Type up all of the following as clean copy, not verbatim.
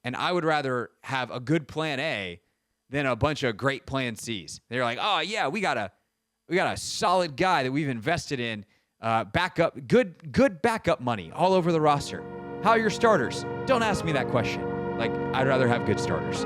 And I would rather have a good plan A than a bunch of great plan C's. They're like, oh yeah, we got a solid guy that we've invested in, backup, good backup money all over the roster. How are your starters? Don't ask me that question. Like, I'd rather have good starters.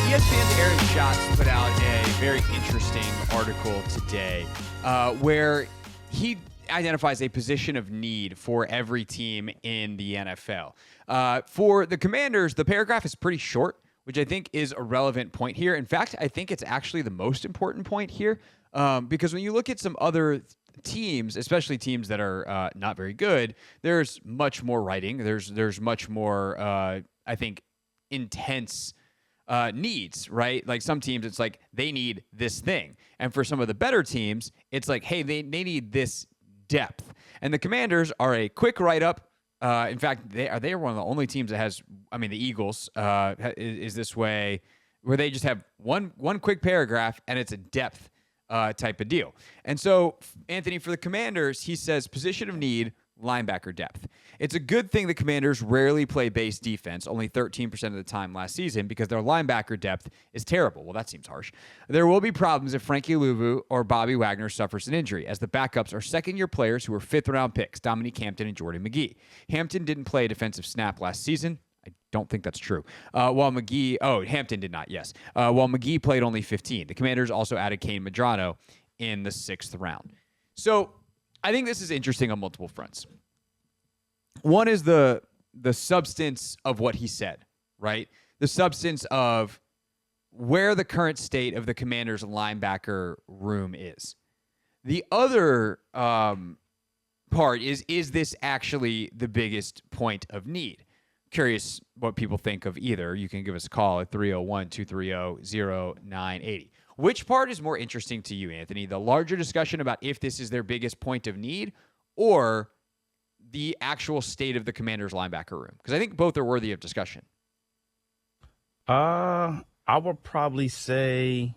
ESPN's Aaron Schatz put out a very interesting article today where he identifies a position of need for every team in the NFL. For the Commanders, the paragraph is pretty short, which I think is a relevant point here. In fact, I think it's actually the most important point here because when you look at some other teams, especially teams that are not very good, there's much more writing. There's much more, I think, intense needs, right? Like some teams, it's like they need this thing. And for some of the better teams, it's like, hey, they need this depth. And the Commanders are a quick write-up. In fact, they are one of the only teams that has, I mean, the Eagles is this way, where they just have one quick paragraph, and it's a depth type of deal. And so, Anthony, for the Commanders, he says position of need, linebacker depth. It's a good thing the Commanders rarely play base defense, only 13% of the time last season, because their linebacker depth is terrible. Well, that seems harsh. There will be problems if Frankie Louvu or Bobby Wagner suffers an injury, as the backups are second-year players who were fifth-round picks, Dominique Hampton and Jordan McGee. Hampton didn't play a defensive snap last season. I don't think that's true. Hampton did not, yes. While McGee played only 15. The Commanders also added Kane Medrano in the 6th round. So I think this is interesting on multiple fronts. One is the substance of what he said, right? The substance of where the current state of the Commanders' linebacker room is. The other part is this actually the biggest point of need? Curious what people think of either. You can give us a call at 301-230-0980. Which part is more interesting to you, Anthony? The larger discussion about if this is their biggest point of need or the actual state of the Commanders' linebacker room? Because I think both are worthy of discussion. I would probably say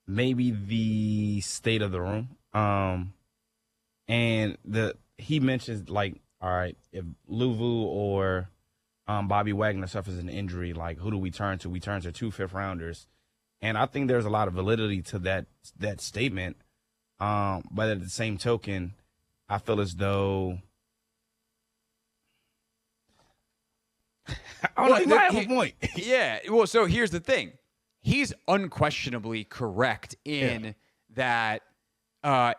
maybe the state of the room. And he mentions, like, all right, if Louvu or Bobby Wagner suffers an injury, like, who do we turn to? We turn to 2 fifth-rounders. And I think there's a lot of validity to that statement. But at the same token, I feel as though he might have a point. Yeah. Well, so here's the thing. He's unquestionably correct in that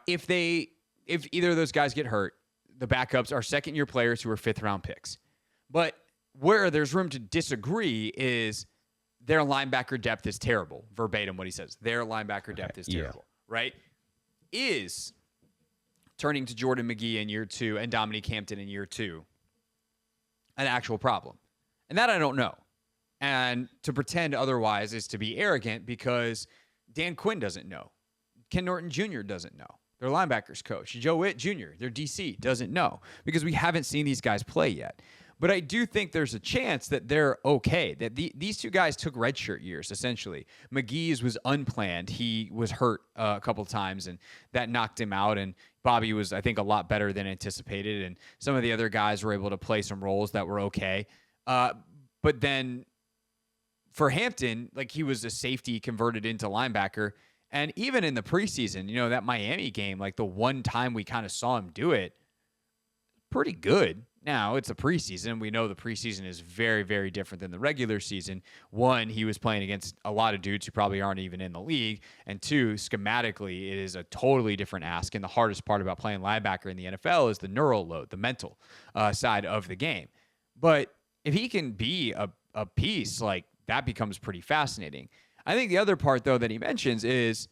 if either of those guys get hurt, the backups are second-year players who are fifth-round picks. But where there's room to disagree is their linebacker depth is terrible. Verbatim what he says. Their linebacker depth is terrible, right? Is turning to Jordan McGee in year 2 and Dominique Hampton in year 2 an actual problem? And that I don't know. And to pretend otherwise is to be arrogant because Dan Quinn doesn't know. Ken Norton Jr. doesn't know. Their linebackers coach, Joe Witt Jr., their DC, doesn't know because we haven't seen these guys play yet. But I do think there's a chance that they're okay, that these two guys took redshirt years, essentially. McGee's was unplanned. He was hurt a couple times, and that knocked him out. And Bobby was, I think, a lot better than anticipated. And some of the other guys were able to play some roles that were okay. But then for Hampton, like, he was a safety converted into linebacker. And even in the preseason, you know, that Miami game, like the one time we kind of saw him do it, pretty good. Now, it's a preseason. We know the preseason is very, very different than the regular season. One, he was playing against a lot of dudes who probably aren't even in the league. And two, schematically, it is a totally different ask. And the hardest part about playing linebacker in the NFL is the neural load, the mental side of the game. But if he can be a piece, like, that becomes pretty fascinating. I think the other part, though, that he mentions is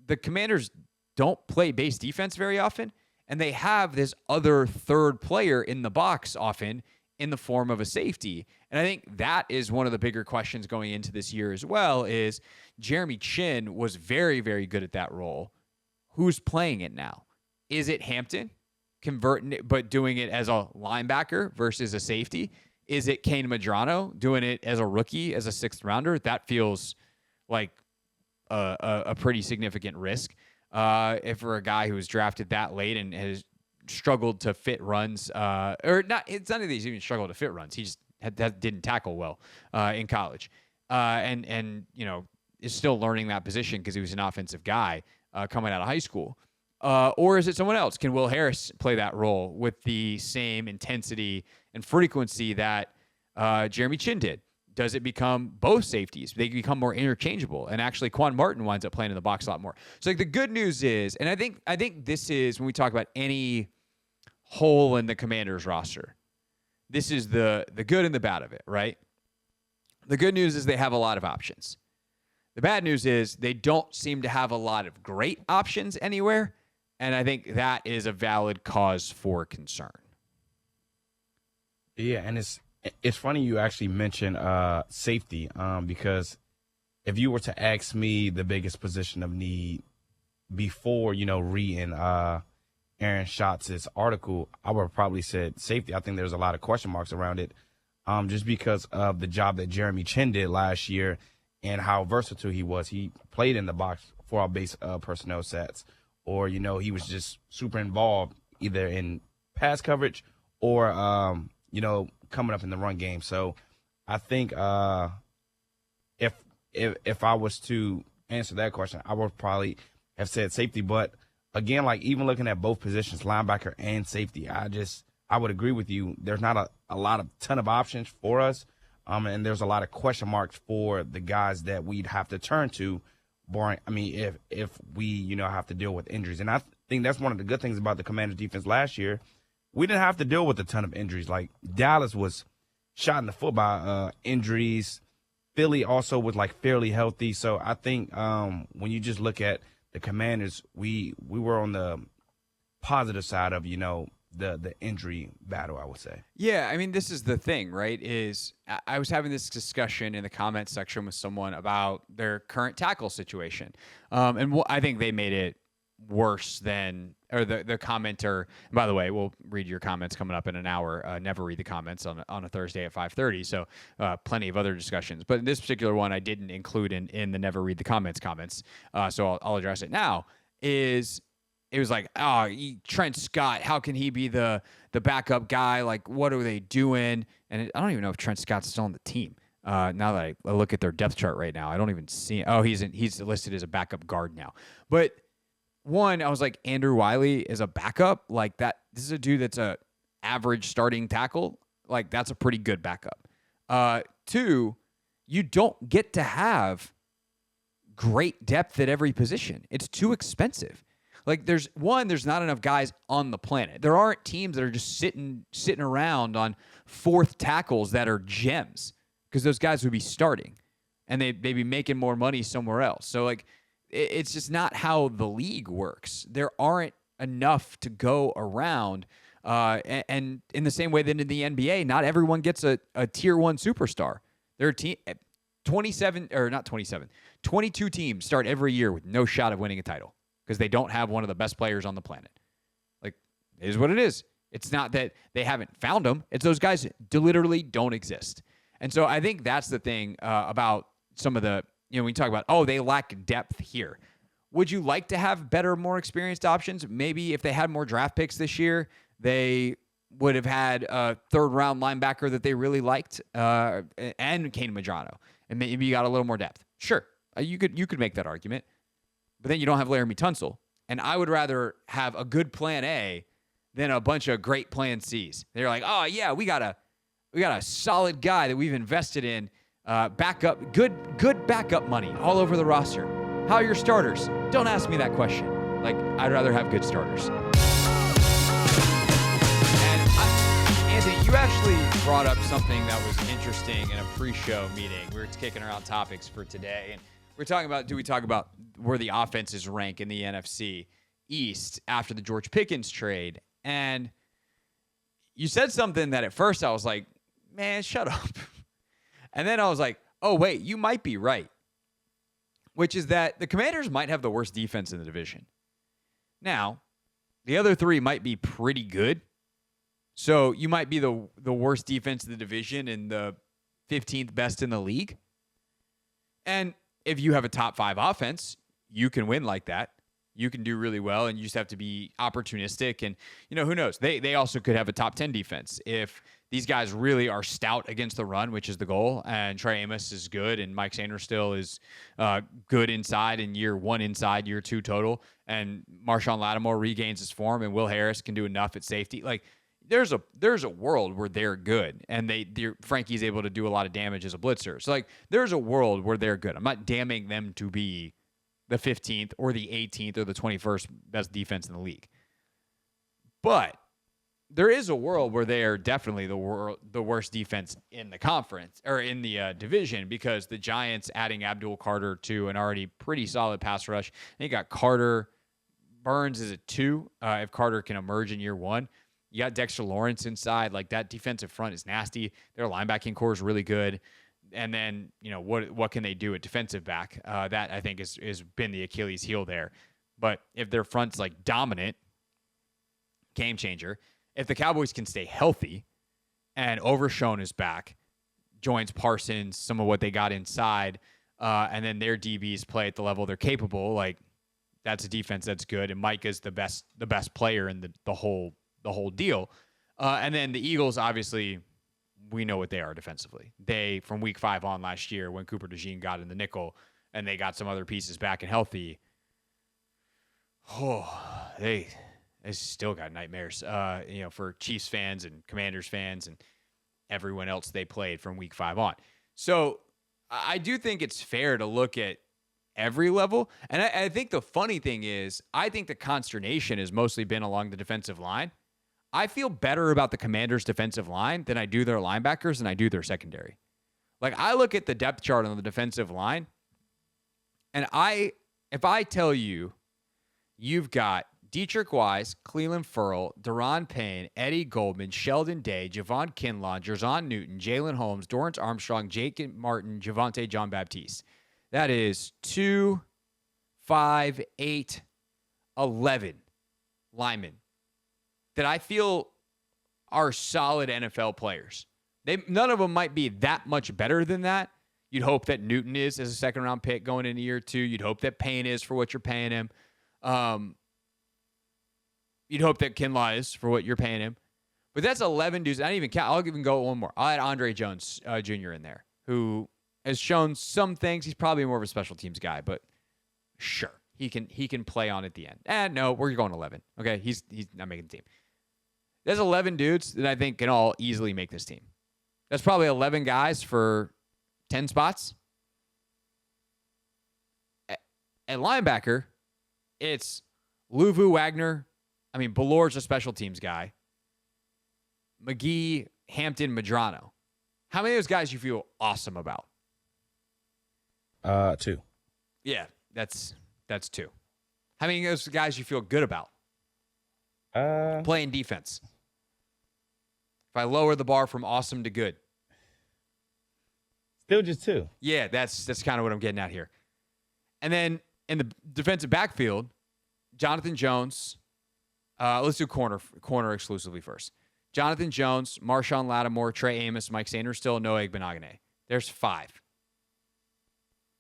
the Commanders don't play base defense very often. And they have this other third player in the box often in the form of a safety. And I think that is one of the bigger questions going into this year as well is Jeremy Chin was very, very good at that role. Who's playing it now? Is it Hampton converting it, but doing it as a linebacker versus a safety? Is it Kane Medrano doing it as a rookie, as a 6th rounder? That feels like a pretty significant risk. If for a guy who was drafted that late and has struggled to fit runs, or not. It's not that he's even struggled to fit runs. He just didn't tackle well in college, and is still learning that position because he was an offensive guy coming out of high school. Or is it someone else? Can Will Harris play that role with the same intensity and frequency that Jeremy Chin did? Does it become both safeties? They become more interchangeable, and actually Quan Martin winds up playing in the box a lot more. So like the good news is, and I think this is when we talk about any hole in the Commanders roster, this is the good and the bad of it, right? The good news is they have a lot of options. The bad news is they don't seem to have a lot of great options anywhere, and I think that is a valid cause for concern. Yeah, and it's funny you actually mentioned safety because if you were to ask me the biggest position of need before, reading Aaron Schatz's article, I would have probably said safety. I think there's a lot of question marks around it just because of the job that Jeremy Chin did last year and how versatile he was. He played in the box for our base personnel sets, or, he was just super involved either in pass coverage or, coming up in the run game. So I think if I was to answer that question, I would probably have said safety. But again, like even looking at both positions, linebacker and safety, I would agree with you. There's not a ton of options for us. And there's a lot of question marks for the guys that we'd have to turn to, if we, have to deal with injuries. And I think that's one of the good things about the Commanders defense last year. We didn't have to deal with a ton of injuries. Like Dallas was shot in the foot by injuries. Philly also was fairly healthy. So I think when you just look at the Commanders, we were on the positive side of, the injury battle, I would say. Yeah, I mean, this is the thing, right? Is I was having this discussion in the comment section with someone about their current tackle situation. And I think they made it worse than, or the commenter, by the way, we'll read your comments coming up in an hour. Never read the comments on a Thursday at 5:30. So plenty of other discussions. But in this particular one, I didn't include in the never read the comments. So I'll address it now. It was like, Trent Scott, how can he be the backup guy? Like, what are they doing? And I don't even know if Trent Scott's still on the team. Now that I look at their depth chart right now, I don't even see. Oh, he's listed as a backup guard now. But one, I was like, Andrew Wiley is a backup. Like that. This is a dude that's a average starting tackle. Like that's a pretty good backup. Two, you don't get to have great depth at every position. It's too expensive. Like there's not enough guys on the planet. There aren't teams that are just sitting around on fourth tackles that are gems because those guys would be starting and they'd be making more money somewhere else. So like it's just not how the league works. There aren't enough to go around. And in the same way that in the NBA, not everyone gets a tier one superstar. There are 22 teams start every year with no shot of winning a title because they don't have one of the best players on the planet. Like, it is what it is. It's not that they haven't found them. It's those guys literally don't exist. And so I think that's the thing about some of the, when we talk about, they lack depth here. Would you like to have better, more experienced options? Maybe if they had more draft picks this year, they would have had a third-round linebacker that they really liked and Kane Madrano. And maybe you got a little more depth. Sure, you could make that argument. But then you don't have Laramie Tunsil. And I would rather have a good plan A than a bunch of great plan C's. They're like, oh, yeah, we got a solid guy that we've invested in, backup, good backup money all over the roster. How are your starters? Don't ask me that question. Like, I'd rather have good starters. And Anthony, you actually brought up something that was interesting in a pre-show meeting. We were kicking around topics for today, and we're talking about, do we talk about where the offenses rank in the NFC East after the George Pickens trade? And you said something that at first I was like, man, shut up. And then I was like, oh, wait, you might be right. Which is that the Commanders might have the worst defense in the division. Now, the other three might be pretty good. So you might be the worst defense in the division and the 15th best in the league. And if you have a top 5 offense, you can win like that. you can do really well, and you just have to be opportunistic. And, who knows? They also could have a top 10 defense if these guys really are stout against the run, which is the goal. And Trey Amos is good, and Mike Sanders still is good inside in year 1 inside, year 2 total. And Marshawn Lattimore regains his form, and Will Harris can do enough at safety. Like, there's a world where they're good, and Frankie's able to do a lot of damage as a blitzer. So, like, there's a world where they're good. I'm not damning them to be the 15th or the 18th or the 21st best defense in the league. But there is a world where they are definitely the worst defense in the conference or in the division, because the Giants adding Abdul Carter to an already pretty solid pass rush. And you got Carter. Burns is a 2 if Carter can emerge in year 1. You got Dexter Lawrence inside. Like, that defensive front is nasty. Their linebacking core is really good. And then, what can they do at defensive back? That, I think, is been the Achilles heel there. But if their front's, like, dominant, game changer. If the Cowboys can stay healthy and Overshown is back, joins Parsons, some of what they got inside, and then their DBs play at the level they're capable, like, that's a defense that's good. And Micah's the best player in the whole deal. And then the Eagles, obviously, we know what they are defensively. They, from week 5 on last year, when Cooper DeJean got in the nickel and they got some other pieces back and healthy, they still got nightmares, for Chiefs fans and Commanders fans and everyone else they played from week 5 on. So I do think it's fair to look at every level. And I think the funny thing is, I think the consternation has mostly been along the defensive line. I feel better about the Commanders' defensive line than I do their linebackers and I do their secondary. Like, I look at the depth chart on the defensive line, and if I tell you you've got Dietrich Wise, Cleveland Ferrell, Daron Payne, Eddie Goldman, Sheldon Day, Javon Kinlaw, Jerzon Newton, Jalen Holmes, Dorrance Armstrong, Jake Martin, Javonte John Baptiste. That is 2, 5, 8, 11 linemen that I feel are solid NFL players. None of them might be that much better than that. You'd hope that Newton is as a second-round pick going into year 2. You'd hope that Payne is for what you're paying him. You'd hope that Kinlaw is for what you're paying him. But that's 11 dudes. I don't even count. I'll even go one more. I'll add Andre Jones Jr. in there, who has shown some things. He's probably more of a special teams guy, but sure, he can play on at the end. No, we're going 11. Okay, he's not making the team. There's 11 dudes that I think can all easily make this team. That's probably 11 guys for 10 spots. At linebacker, it's Luvu, Wagner. I mean, Ballor's a special teams guy. McGee, Hampton, Medrano. How many of those guys you feel awesome about? 2. Yeah, that's 2. How many of those guys you feel good about? Playing defense. If I lower the bar from awesome to good. Still just 2. Yeah, that's kind of what I'm getting at here. And then in the defensive backfield, Jonathan Jones. Let's do corner exclusively first. Jonathan Jones, Marshawn Lattimore, Trey Amos, Mike Sanders, still Noah Igbenogany. There's 5.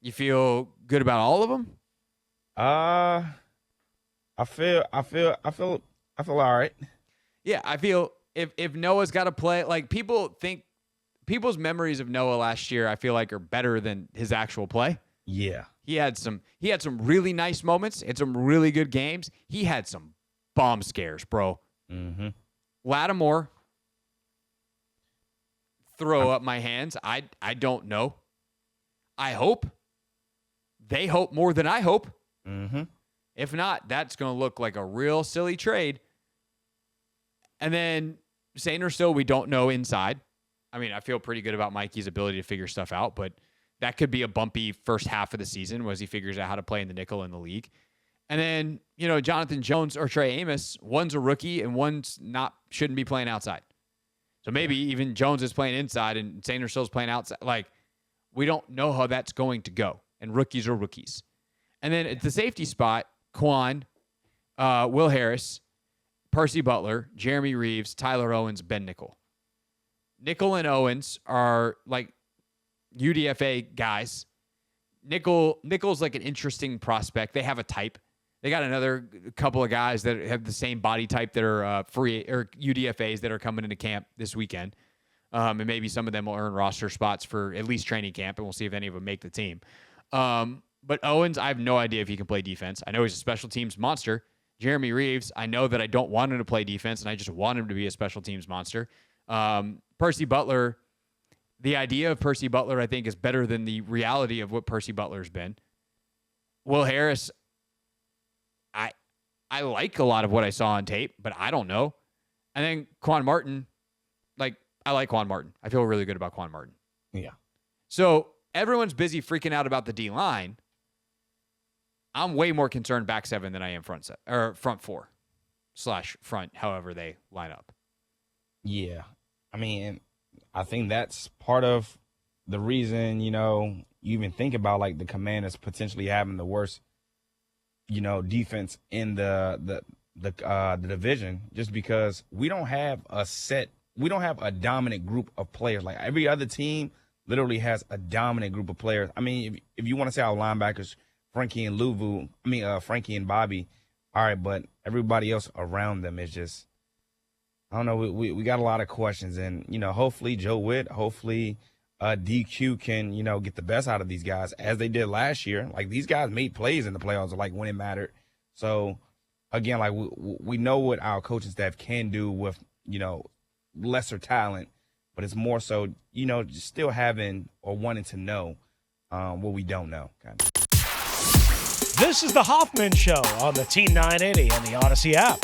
You feel good about all of them? I feel all right. Yeah, I feel if Noah's got to play, like, people's memories of Noah last year, I feel like, are better than his actual play. Yeah. He had some really nice moments and some really good games. He had some bomb scares, bro. Mm-hmm. Lattimore, throw up my hands. I don't know. I hope. They hope more than I hope. Mm-hmm. If not, that's going to look like a real silly trade. And then Sanders still, we don't know inside. I mean, I feel pretty good about Mikey's ability to figure stuff out, but that could be a bumpy first half of the season as he figures out how to play in the nickel in the league. And then, Jonathan Jones or Trey Amos, one's a rookie and one's shouldn't be playing outside. So maybe even Jones is playing inside and Sanders still's playing outside. Like, we don't know how that's going to go. And rookies are rookies. And then at the safety spot, Quan, Will Harris, Percy Butler, Jeremy Reeves, Tyler Owens, Ben Nickel. Nickel and Owens are like UDFA guys. Nickel's like an interesting prospect. They have a type. They got another couple of guys that have the same body type that are free or UDFAs that are coming into camp this weekend. And maybe some of them will earn roster spots for at least training camp, and we'll see if any of them make the team. But Owens, I have no idea if he can play defense. I know he's a special teams monster. Jeremy Reeves, I know that I don't want him to play defense, and I just want him to be a special teams monster. Percy Butler, the idea of Percy Butler, I think, is better than the reality of what Percy Butler's been. Will Harris, I like a lot of what I saw on tape, but I don't know. And then Quan Martin, I like Quan Martin. I feel really good about Quan Martin. Yeah. So everyone's busy freaking out about the D-line. I'm way more concerned back seven than I am front four / front, however they line up. Yeah. I mean, I think that's part of the reason, you even think about like the Commanders potentially having the worst, defense in the division, just because we don't have a dominant group of players. Like every other team literally has a dominant group of players. I mean, if you want to say our linebackers, Frankie and Bobby, all right, but everybody else around them is just, I don't know. We got a lot of questions, and hopefully Joe Witt, hopefully DQ can get the best out of these guys as they did last year. Like these guys made plays in the playoffs, like when it mattered. So again, like we know what our coaching staff can do with lesser talent, but it's more so just still having or wanting to know what we don't know. Kind of. This is the Hoffman Show on the Team 980 and the Odyssey app.